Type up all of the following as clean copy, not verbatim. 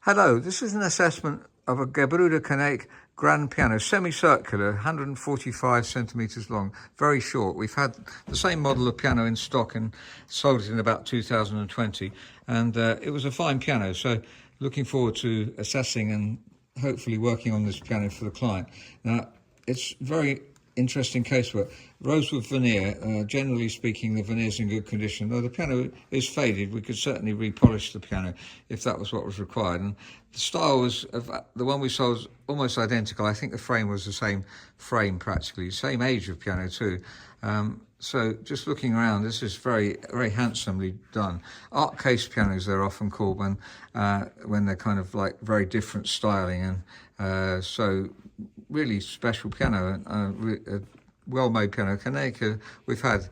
Hello, this is an assessment of a Gebru der Knake grand piano, semicircular, 145 centimeters long, very short. We've had the same model of piano in stock and sold it in about 2020, and it was a fine piano. So looking forward to assessing and hopefully working on this piano for the client. Now, it's very interesting casework. Rosewood veneer, generally speaking, the veneer's in good condition. Though the piano is faded, we could certainly repolish the piano if that was what was required. And the style was, the one we sold was almost identical. I think the frame was the same frame practically, same age of piano too. So just looking around, this is very, very handsomely done. Art case pianos, they're often called when they're kind of like very different styling, and so really special piano, a well-made piano. Knake, we've had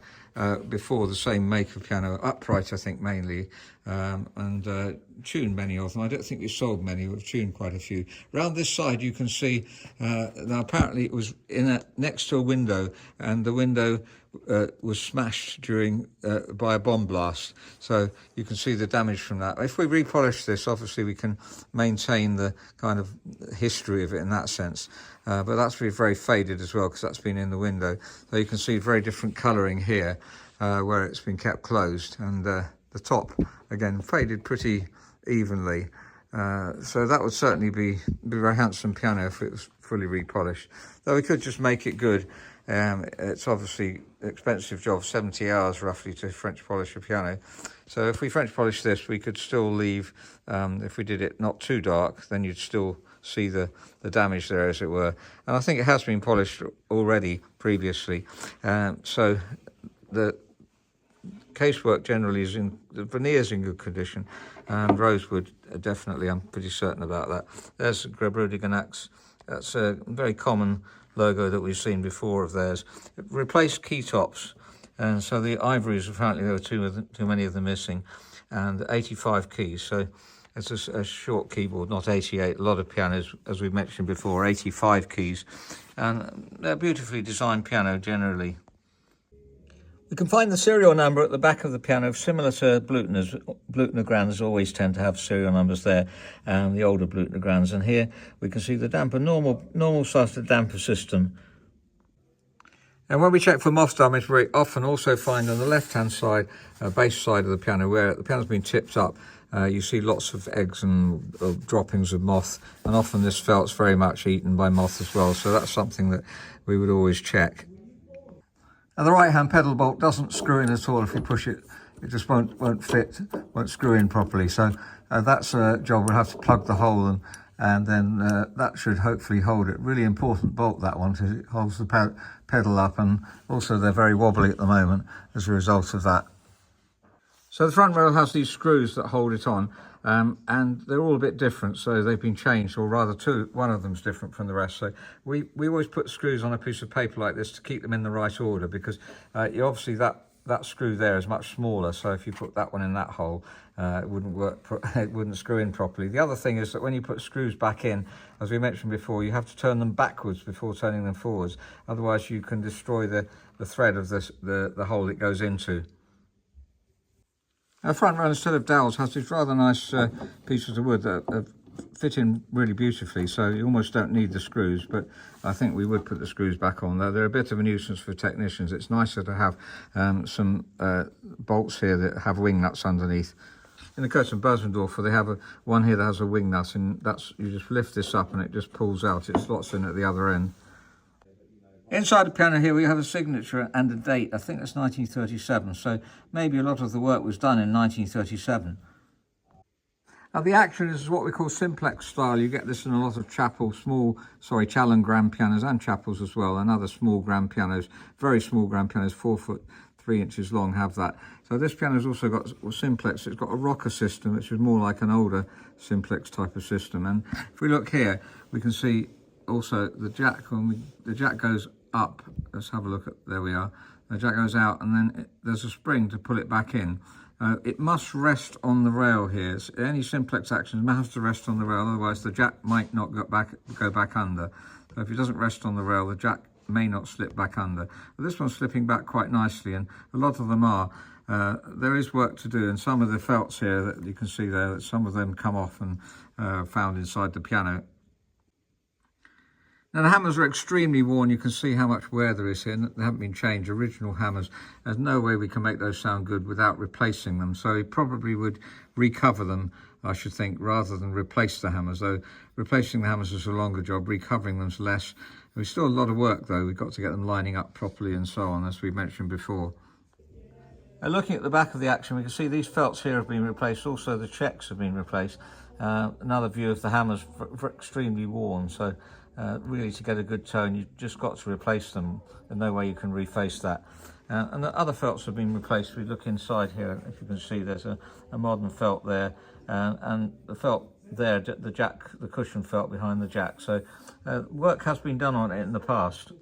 before the same make of piano, upright I think mainly, and tuned many of them. I don't think we've sold many, we've tuned quite a few. Around this side you can see, now apparently it was next to a window, and the window was smashed by a bomb blast, so you can see the damage from that. If we repolish this, obviously we can maintain the kind of history of it in that sense, but that's very faded as well because that's been in the window. So you can see very different colouring here where it's been kept closed, and the top again faded pretty evenly. So that would certainly be a very handsome piano if it was fully repolished, though we could just make it good. It's obviously an expensive job, 70 hours roughly to French polish a piano. So if we French polish this, we could still leave, if we did it not too dark, then you'd still see the damage there, as it were. And I think it has been polished already previously. So the casework generally is the veneer's in good condition, and rosewood definitely, I'm pretty certain about that. There's Gebru der Knake's. That's a very common logo that we've seen before of theirs. It replaced key tops, and so the ivories, apparently there were too many of them missing, and 85 keys. So it's a short keyboard, not 88. A lot of pianos, as we mentioned before, 85 keys, and they're a beautifully designed piano generally. We can find the serial number at the back of the piano, similar to Blüthner's. Blüthner grands always tend to have serial numbers there, the older Blüthner grands. And here we can see the damper, normal sized damper system. And when we check for moth damage, we often also find on the left-hand side, bass side of the piano, where the piano's been tipped up, you see lots of eggs and droppings of moth, and often this felt's very much eaten by moth as well. So that's something that we would always check. And the right-hand pedal bolt doesn't screw in at all. If you push it, it just won't fit, won't screw in properly. So that's a job. We'll have to plug the hole, and then that should hopefully hold it. Really important bolt, that one, because it holds the pedal up, and also they're very wobbly at the moment as a result of that. So the front rail has these screws that hold it on, and they're all a bit different, so they've been changed, or rather one of them's different from the rest. So we always put screws on a piece of paper like this to keep them in the right order, because obviously that screw there is much smaller, so if you put that one in that hole, it wouldn't work, it wouldn't screw in properly. The other thing is that when you put screws back in, as we mentioned before, you have to turn them backwards before turning them forwards, otherwise you can destroy the thread of the hole it goes into. Our front rail, instead of dowels, has these rather nice pieces of wood that fit in really beautifully, so you almost don't need the screws, but I think we would put the screws back on. They're a bit of a nuisance for technicians. It's nicer to have some bolts here that have wing nuts underneath. In the case of Bösendorfer, they have one here that has a wing nut, and you just lift this up and it just pulls out. It slots in at the other end. Inside the piano here we have a signature and a date. I think that's 1937, so maybe a lot of the work was done in 1937. Now the action is what we call simplex style. You get this in a lot of Challenge grand pianos, and chapels as well, and other small grand pianos, very small grand pianos, 4 foot 3 inches long, have that. So this piano's also got simplex. It's got a rocker system, which is more like an older simplex type of system. And if we look here, we can see also the jack. The jack goes up, let's have a look at, there we are, the jack goes out, and then there's a spring to pull it back in. It must rest on the rail here. Any simplex action has to rest on the rail, otherwise the jack might not go back under. So if it doesn't rest on the rail, the jack may not slip back under. But this one's slipping back quite nicely, and a lot of them are. there is work to do, and some of the felts here that you can see there, that some of them come off and found inside the piano. Now the hammers are extremely worn. You can see how much wear there is here. They haven't been changed. Original hammers. There's no way we can make those sound good without replacing them. So we probably would recover them, I should think, rather than replace the hammers. Though replacing the hammers is a longer job, recovering them's less. There's still a lot of work though. We've got to get them lining up properly and so on, as we mentioned before. Looking at the back of the action, we can see these felts here have been replaced. Also the checks have been replaced. Another view of the hammers, extremely worn. So really, to get a good tone, you've just got to replace them. There's no way you can reface that. And the other felts have been replaced. We look inside here, if you can see, there's a modern felt there, and the felt there, the cushion felt behind the jack. So work has been done on it in the past.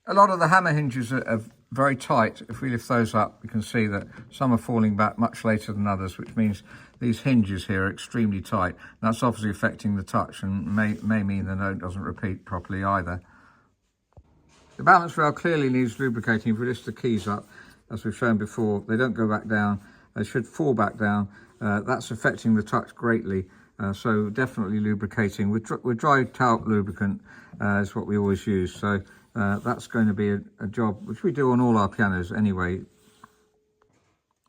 A lot of the hammer hinges are very tight. If we lift those up, you can see that some are falling back much later than others, which means these hinges here are extremely tight. That's obviously affecting the touch and may mean the note doesn't repeat properly either. The balance rail clearly needs lubricating. If we lift the keys up, as we've shown before, they don't go back down. They should fall back down. That's affecting the touch greatly. So definitely lubricating. With dry talc lubricant is what we always use. So that's going to be a job which we do on all our pianos anyway.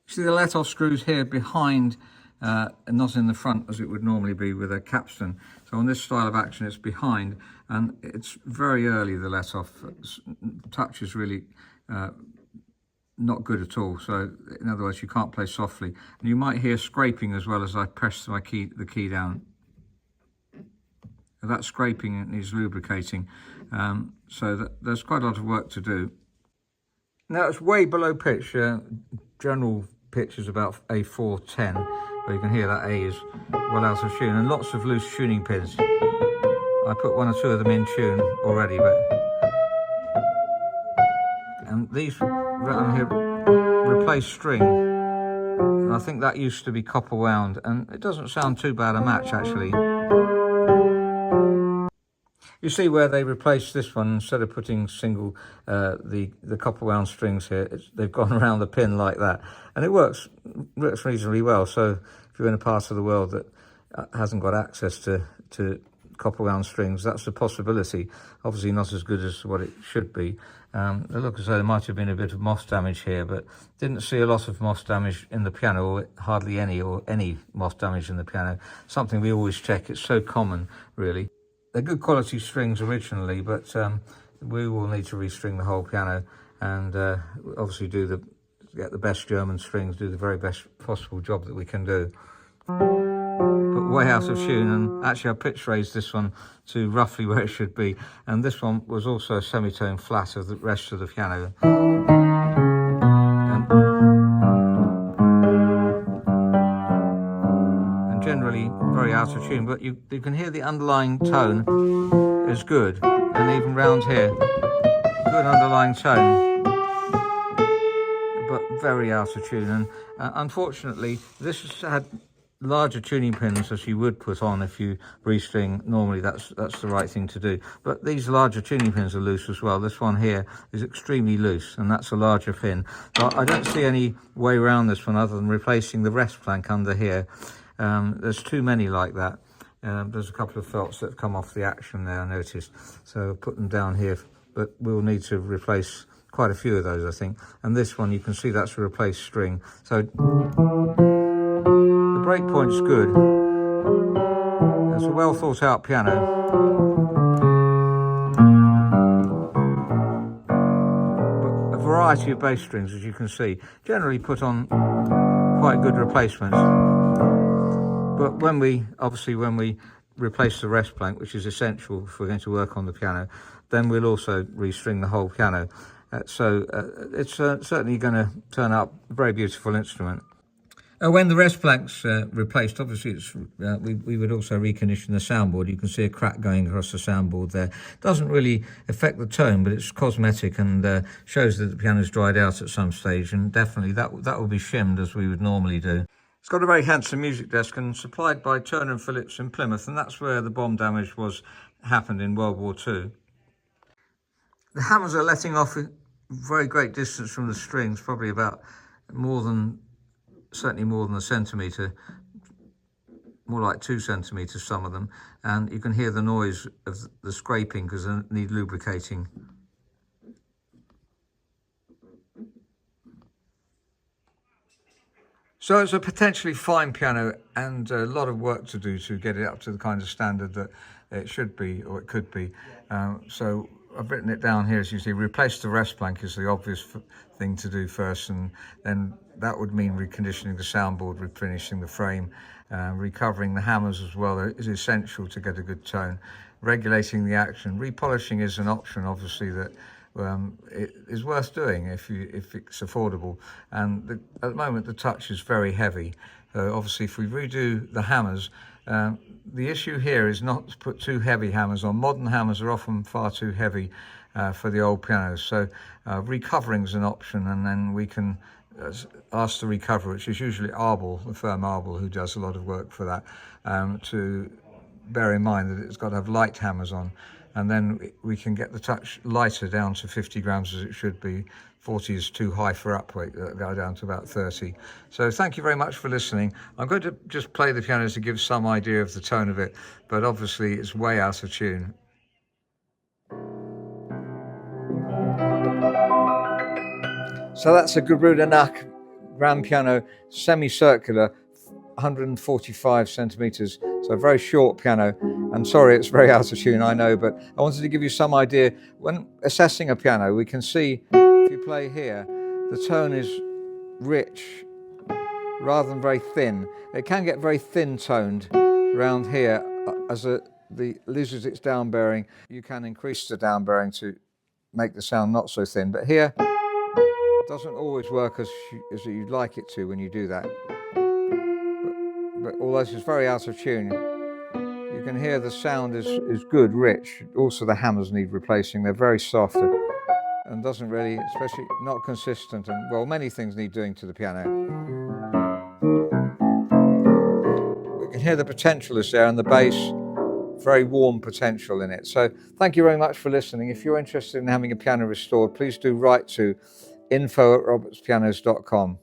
See the let-off screws here behind, not in the front as it would normally be with a capstan. So on this style of action it's behind, and it's very early, the let-off. Touch is really not good at all. So in other words, you can't play softly. And you might hear scraping as well as I press the key down. That scraping needs lubricating, so there's quite a lot of work to do. Now it's way below pitch. General pitch is about A410, but you can hear that A is well out of tune, and lots of loose tuning pins. I put one or two of them in tune already, and these around here replace string. And I think that used to be copper wound, and it doesn't sound too bad a match actually. You see where they replaced this one, instead of putting single, the copper wound strings here, they've gone around the pin like that. And it works reasonably well. So if you're in a part of the world that hasn't got access to copper wound strings, that's a possibility. Obviously not as good as what it should be. They look as though there might have been a bit of moss damage here, but didn't see a lot of moss damage in the piano, or hardly any, or any moss damage in the piano. Something we always check. It's so common, really. They're good quality strings originally, but we will need to restring the whole piano, and obviously get the best German strings, do the very best possible job that we can do. But way out of tune, and actually I pitch raised this one to roughly where it should be, and this one was also a semitone flat of the rest of the piano. Generally very out of tune, but you can hear the underlying tone is good, and even round here, good underlying tone, but very out of tune. And unfortunately, this has had larger tuning pins as you would put on if you restring. Normally that's the right thing to do, but these larger tuning pins are loose as well. This one here is extremely loose, and that's a larger pin. But I don't see any way around this one other than replacing the rest plank under here. There's too many like that. There's a couple of felts that have come off the action there, I noticed. So I'll put them down here, but we'll need to replace quite a few of those, I think. And this one, you can see that's a replaced string. So the break point's good. It's a well thought out piano. But a variety of bass strings, as you can see, generally put on quite good replacements. But when we replace the rest plank, which is essential if we're going to work on the piano, then we'll also restring the whole piano. It's certainly going to turn out a very beautiful instrument. When the rest plank's replaced, obviously we would also recondition the soundboard. You can see a crack going across the soundboard there. Doesn't really affect the tone, but it's cosmetic, and shows that the piano's dried out at some stage, and definitely that will be shimmed as we would normally do. It's got a very handsome music desk, and supplied by Turner & Phillips in Plymouth, and that's where the bomb damage happened in World War II. The hammers are letting off a very great distance from the strings, probably about certainly more than a centimetre, more like 2 centimetres, some of them, and you can hear the noise of the scraping because they need lubricating. So it's a potentially fine piano and a lot of work to do to get it up to the kind of standard that it should be, or it could be. So I've written it down here, as you see. Replace the rest plank is the obvious thing to do first, and then that would mean reconditioning the soundboard, replenishing the frame, recovering the hammers as well is essential to get a good tone. Regulating the action, repolishing is an option, obviously, that it is worth doing if it's affordable. And at the moment the touch is very heavy. Obviously, if we redo the hammers, the issue here is not to put too heavy hammers on. Modern hammers are often far too heavy for the old pianos. So recovering is an option, and then we can ask the recoverer, which is usually Arbel, the firm Arbel, who does a lot of work for that, to bear in mind that it's got to have light hammers on. And then we can get the touch lighter down to 50 grams as it should be. 40 is too high for upweight, that'll go down to about 30. So thank you very much for listening. I'm going to just play the piano to give some idea of the tone of it, but obviously it's way out of tune. So that's a Gebru der Knake grand piano, semicircular, 145 centimeters, so a very short piano. I'm sorry it's very out of tune, I know, but I wanted to give you some idea. When assessing a piano, we can see, if you play here, the tone is rich rather than very thin. It can get very thin toned around here as loses its down bearing. You can increase the down bearing to make the sound not so thin, but here it doesn't always work as you'd like it to when you do that. But although it's very out of tune, you can hear the sound is good, rich. Also the hammers need replacing, they're very soft and doesn't really, especially not consistent, and well, many things need doing to the piano. We can hear the potential is there, and the bass, very warm potential in it. So thank you very much for listening. If you're interested in having a piano restored, please do write to info@robertspianos.com.